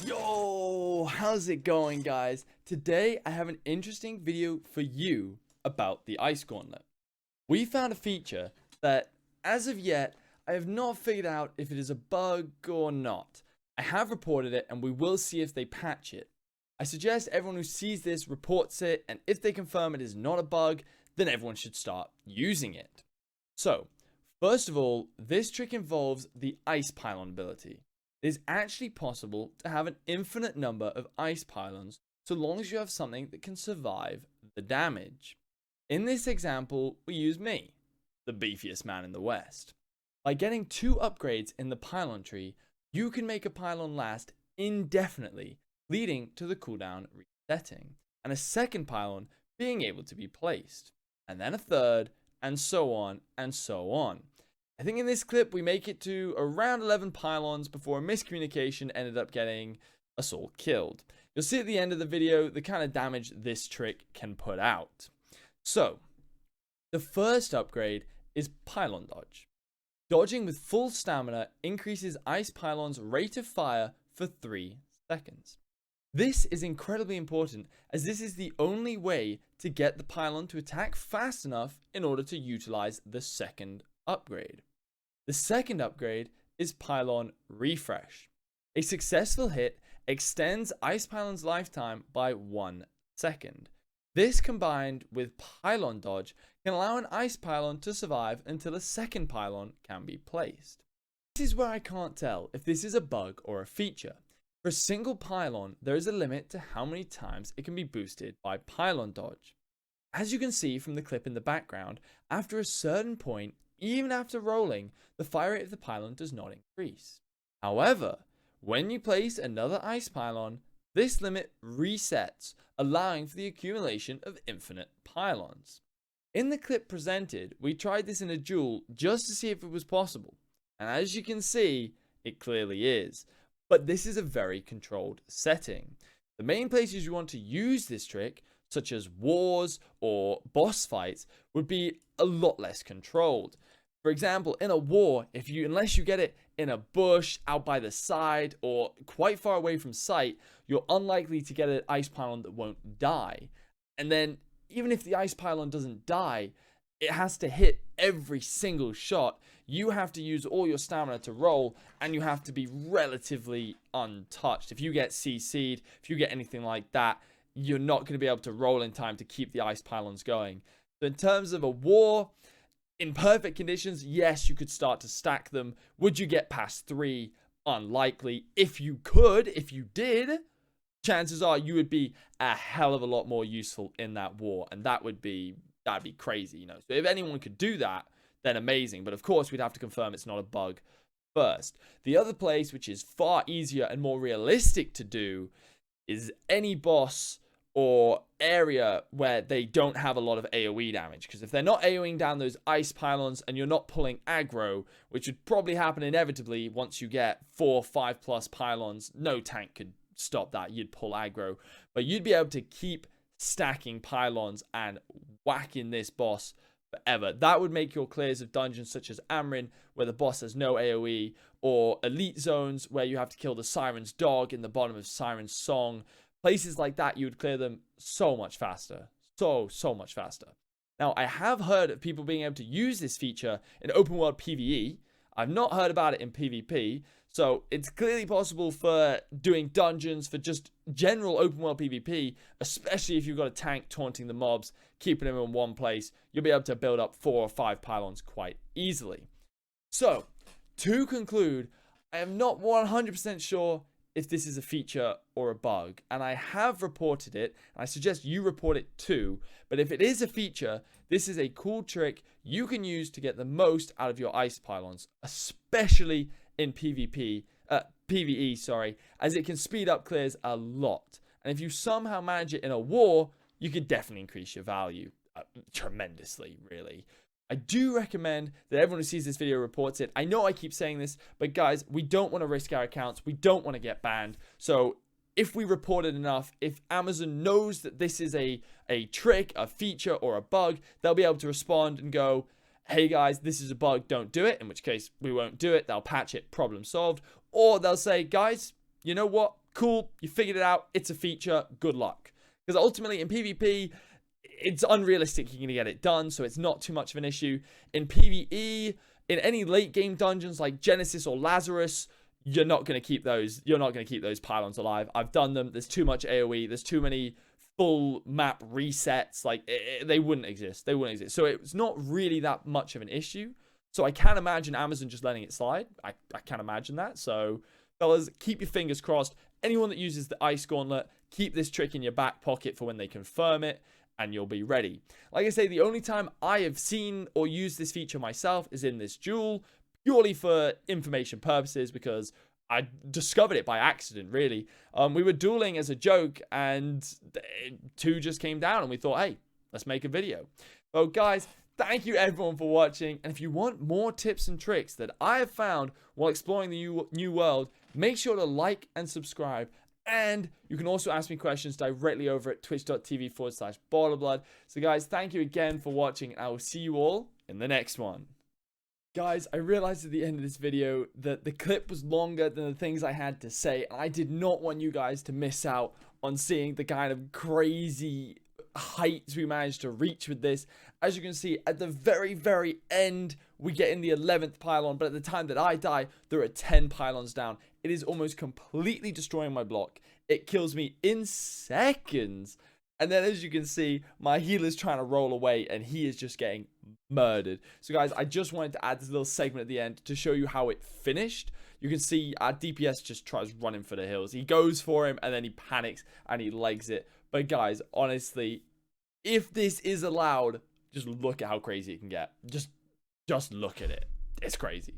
Yo, how's it going, guys? Today I have an interesting video for you about the Ice Gauntlet. We found a feature that, as of yet, I have not figured out if it is a bug or not. I have reported it and we will see if they patch it. I suggest everyone who sees this reports it, and if they confirm it is not a bug, then everyone should start using it. So, first of all, this trick involves the Ice Pylon ability. It is actually possible to have an infinite number of ice pylons so long as you have something that can survive the damage. In this example, we use me, the beefiest man in the West. By getting 2 upgrades in the pylon tree, you can make a pylon last indefinitely, leading to the cooldown resetting, and a second pylon being able to be placed, and then a third, and so on and so on. I think in this clip we make it to around 11 pylons before a miscommunication ended up getting us all killed. You'll see at the end of the video the kind of damage this trick can put out. So, the first upgrade is Pylon Dodge. Dodging with full stamina increases Ice Pylon's rate of fire for 3 seconds. This is incredibly important as this is the only way to get the pylon to attack fast enough in order to utilize the second upgrade. The second upgrade is Pylon Refresh. A successful hit extends Ice Pylon's lifetime by 1 second. This combined with Pylon Dodge can allow an Ice Pylon to survive until a second pylon can be placed. This is where I can't tell if this is a bug or a feature. For a single pylon, there is a limit to how many times it can be boosted by Pylon Dodge. As you can see from the clip in the background, after a certain point, even after rolling, the fire rate of the pylon does not increase. However, when you place another ice pylon, this limit resets, allowing for the accumulation of infinite pylons. In the clip presented, we tried this in a duel just to see if it was possible, and as you can see, it clearly is. But this is a very controlled setting. The main places you want to use this trick, such as wars or boss fights, would be a lot less controlled. For example, in a war, unless you get it in a bush, out by the side, or quite far away from sight, you're unlikely to get an ice pylon that won't die. And then, even if the ice pylon doesn't die, it has to hit every single shot. You have to use all your stamina to roll, and you have to be relatively untouched. If you get CC'd, if you get anything like that, you're not going to be able to roll in time to keep the ice pylons going. So in terms of a war, in perfect conditions, yes, you could start to stack them. Would you get past 3? Unlikely. If you did, chances are you would be a hell of a lot more useful in that war, and that'd be crazy, So if anyone could do that, then amazing. But of course, we'd have to confirm it's not a bug first. The other place, which is far easier and more realistic to do, is any boss or area where they don't have a lot of AoE damage. Because if they're not AoEing down those ice pylons and you're not pulling aggro, which would probably happen inevitably once you get 4, 5 plus pylons, no tank could stop that. You'd pull aggro. But you'd be able to keep stacking pylons and whacking this boss forever. That would make your clears of dungeons such as Amrin, where the boss has no AoE, or elite zones where you have to kill the Siren's dog in the bottom of Siren's Song. Places like that, you would clear them so much faster. So much faster. Now, I have heard of people being able to use this feature in open world PvE. I've not heard about it in PvP. So it's clearly possible for doing dungeons, for just general open world PvP, especially if you've got a tank taunting the mobs, keeping them in one place. You'll be able to build up 4 or 5 pylons quite easily. So, to conclude, I am not 100% sure if this is a feature or a bug, and I have reported it, and I suggest you report it too. But if it is a feature, this is a cool trick you can use to get the most out of your ice pylons, especially in PvE, as it can speed up clears a lot. And if you somehow manage it in a war, you can definitely increase your value tremendously, really. I do recommend that everyone who sees this video reports it. I know I keep saying this, but guys, we don't want to risk our accounts. We don't want to get banned. So if we report it enough, if Amazon knows that this is a trick, a feature, or a bug, they'll be able to respond and go, hey guys, this is a bug, don't do it. In which case, we won't do it. They'll patch it, problem solved. Or they'll say, guys, you know what? cool, you figured it out, it's a feature, good luck. Because ultimately in PvP, it's unrealistic you're going to get it done, so it's not too much of an issue. In PvE, in any late game dungeons like Genesis or Lazarus, you're not going to keep those pylons alive. I've done them. There's too much AoE. There's too many full map resets. Like, they wouldn't exist. They wouldn't exist. So it's not really that much of an issue. So I can't imagine Amazon just letting it slide. I can't imagine that. So, fellas, keep your fingers crossed. Anyone that uses the Ice Gauntlet, keep this trick in your back pocket for when they confirm it, and you'll be ready. Like I say, the only time I have seen or used this feature myself is in this duel, purely for information purposes, because I discovered it by accident, really. We were dueling as a joke, and 2 just came down, and we thought, hey, let's make a video. So, guys, thank you everyone for watching, and if you want more tips and tricks that I have found while exploring the new world, make sure to like and subscribe. And you can also ask me questions directly over at twitch.tv/Baller So guys, thank you again for watching, and I will see you all in the next one. Guys, I realized at the end of this video that the clip was longer than the things I had to say, and I did not want you guys to miss out on seeing the kind of crazy heights we managed to reach with this. As you can see, at the very end, we get in the 11th pylon, but at the time that I die, there are 10 pylons down. It is almost completely destroying my block. It kills me in seconds. And then, as you can see, my healer's trying to roll away, and he is just getting murdered. So, guys, I just wanted to add this little segment at the end to show you how it finished. You can see our DPS just tries running for the hills. He goes for him, and then he panics, and he legs it. But, guys, honestly, if this is allowed, just look at how crazy it can get. Just look at it. It's crazy.